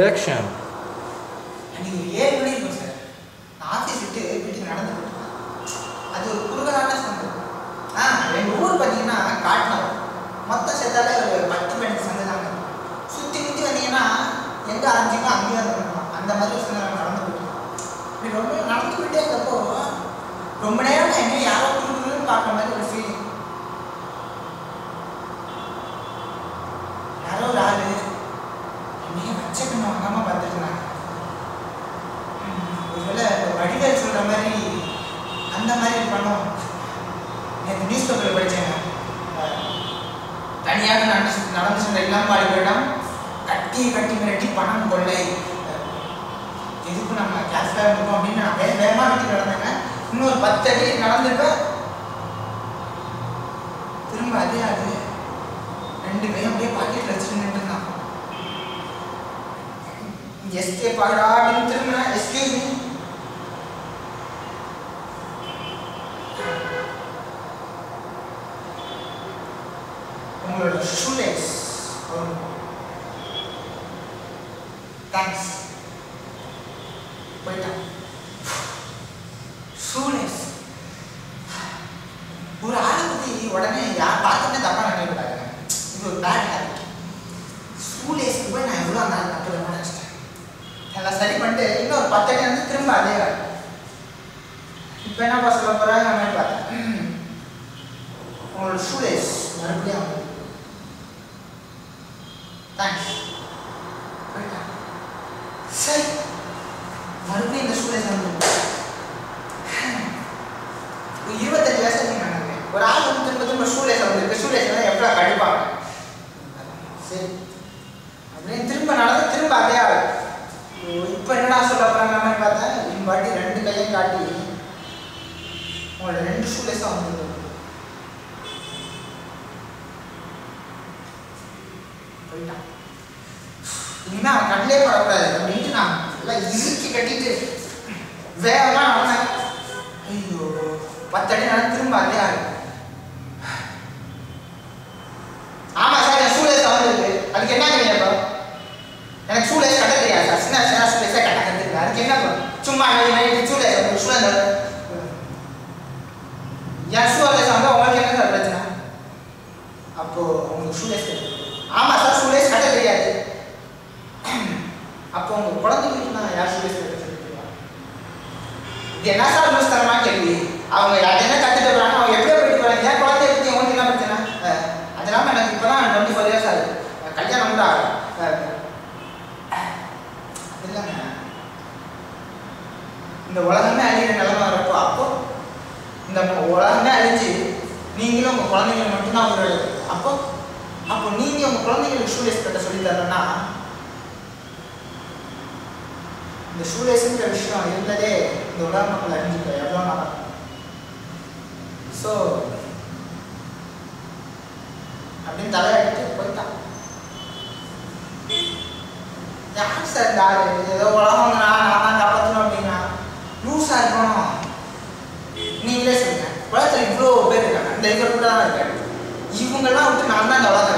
Action. அன்றைக்கி 7 மணி இருக்கும் sir. நான் ஆஃபீஸ் விட்டு வீட்டுக்கு நடந்து போயிட்டேன். அது ஒரு குறுகலான சங்கம். எங்கள் ஊர் பார்த்தீங்கன்னா காட்டினோம். மொத்தம் சேர்த்தாலே ஒரு 10 12 சங்கம் தாங்க. சுற்றி முற்றி வந்தீங்கன்னா எங்கே ஆரம்பிச்சிங்க அங்கேயே இருக்கணும். அந்த மாதிரி ஒரு சங்கம் நடந்து போயிட்டோம். இப்படி ரொம்ப நடந்து போயிட்டே இருந்தப்போ ரொம்ப நேரம் என்ன யாரோ குறுகுன்னு பார்க்குற மாதிரி ஒரு ஃபீலிங். யாரோ ஒரு ஆள் என்னைய வச்ச கண்ணை வாங்காமல் பார்த்துருந்தாங்க. ஒருவேளை வடிவேல் சொல்கிற மாதிரி அந்த மாதிரி பணம் எனக்கு நியூஸ் பேப்பரில் படித்தேங்க. தனியாக நடந்து சென்ற இளம்பாடிகளிடம் கட்டி மிரட்டி பணம் கொள்ளை, எதுக்கும் நம்ம கேஷ்ஃபாக இருந்துக்கும் அப்படின்னு நான் வேகமாக வீட்டுக்கு நடந்தேங்க. இன்னொரு 10 அடி நடந்துருப்பேன். திரும்ப அதே ஆடு 2 கையும் அப்படியே பாக்கெட்டில் வச்சுட்டு நின்றுருந்தான். எஸ்கேப் ஆகடா அப்படின்னு திரும்பினா எஸ்கேப் மீ. உங்களோட ஷூலேஸ் தேங்க்ஸ் போயிட்டான். ஷூலேஸ் ஒரு ஆளை பற்றி உடனே யார் பார்த்துட்டு தப்பாக நினைக்கூடாதுங்க. இது ஒரு பேட் ஹேபிட். ஷூலேஸ்க்கு போய் நான் எவ்வளோ அந்த ஆள் தப்பு நினச்சிட்டேன். எல்லாம் சரி பண்ணிட்டு இன்னொரு 10 அடி வந்து திரும்ப அதே வேலை. இப்போ என்னப்பா சொல்ல போகிறாங்க அப்படின்னு பார்த்தேன். உங்களோட ஷூலேஸ் மறுபடியும் தேங்க்ஸ் போயிட்டான். சரி மறுபடியும் இந்த ஷூலேஸ் வந்து 25 வருஷத்துக்கு நான் ஒரு ஆள் வந்து திரும்ப ஷூலேஸ் வந்துருக்கு. ஷூலேஸ் வந்து எப்படா கழிப்பாங்க. சரி அப்படின்னு திரும்ப நடந்து திரும்ப அதே ஆள். இப்போ என்னடா சொல்ல போகிறாங்க மாதிரி பார்த்தேன். இந்த வாட்டி 2 கையும் காட்டி உங்களோட 2 ஷூலேஸாக வந்துருக்கு. போயிட்டான். இனிமேல் அவன் கண்ணிலே படக்கூடாது அப்படின்ட்டு நான் எல்லாம் இறுக்கி கட்டிட்டு வேகமாக நடந்தேன். ஐயோ 10 அடி நடந்து திரும்ப அதே ஆள். ஆமாம் சார் என் ஷூலேஸ் வந்துருக்கு. அதுக்கு என்ன கேட்போ? எனக்கு ஷூலேஸ் கட்ட தெரியாது சார். சின்ன ஷூலேஸாக கட்ட கற்றுருக்கு. அதுக்கு என்ன சும்மா நைட்டு ஷூலேஸ் ஷூலேஸ் என் ஷூலேஸ் வந்து உங்களுக்கு என்ன சார் பிரச்சனை? அப்போது உங்களுக்கு ஷூலேஸ் தெரியும். ஆமாம் சார் ஷூலேஸ் கட்ட தெரியாது. அப்போ உங்கள் குழந்தைங்களுக்கு நான் யார் ஷூலேஸ் கட்ட சொல்லிட்டுருக்கேன்? இது என்ன சார் லூஸ் தரமாக கேள்வி? அவங்க என்ன கற்றுட்டு போகிறாங்க, அவங்க எப்படியோ போயிட்டு போகிறாங்க. ஏன் குழந்தைய பற்றி அவங்களுக்கு என்ன பிரச்சனை? அது இல்லாமல் எனக்கு இப்போ தான் 24 இயர்ஸ் ஆகுது. கல்யாணம் கூட ஆகும். அது இல்லைங்க, இந்த உலகமே அழிகிற நிலைமை வரப்போ அப்போ இந்த உலகமே அழிஞ்சு நீங்களும் உங்கள் குழந்தைங்களுக்கு மட்டும்தான் அவங்களோட அப்போ நீங்கள் உங்கள் குழந்தைங்களுக்கு ஷூலேஸ் கட்ட சொல்லி தரணும்னா இந்த ஷூலேஸுங்கிற விஷயம் இருந்ததே இந்த உலக மக்கள் அறிஞ்சுக்க எவ்வளோ நாள். ஸோ அப்படின்னு தலையாடிட்டு போயிட்டான். யார் சார் இந்த ஆள்? ஏதோ உலகம் நான் காப்பாற்றணும் அப்படின்னா லூஸாக இருக்கணும். நீங்களே சொல்லுங்க. உலகத்தில் இவ்வளோ பேர் இருக்காங்க. இந்த இவர் கூட தான் இருக்காரு. இவங்கெல்லாம் விட்டு நான் தான் இந்த உலகம்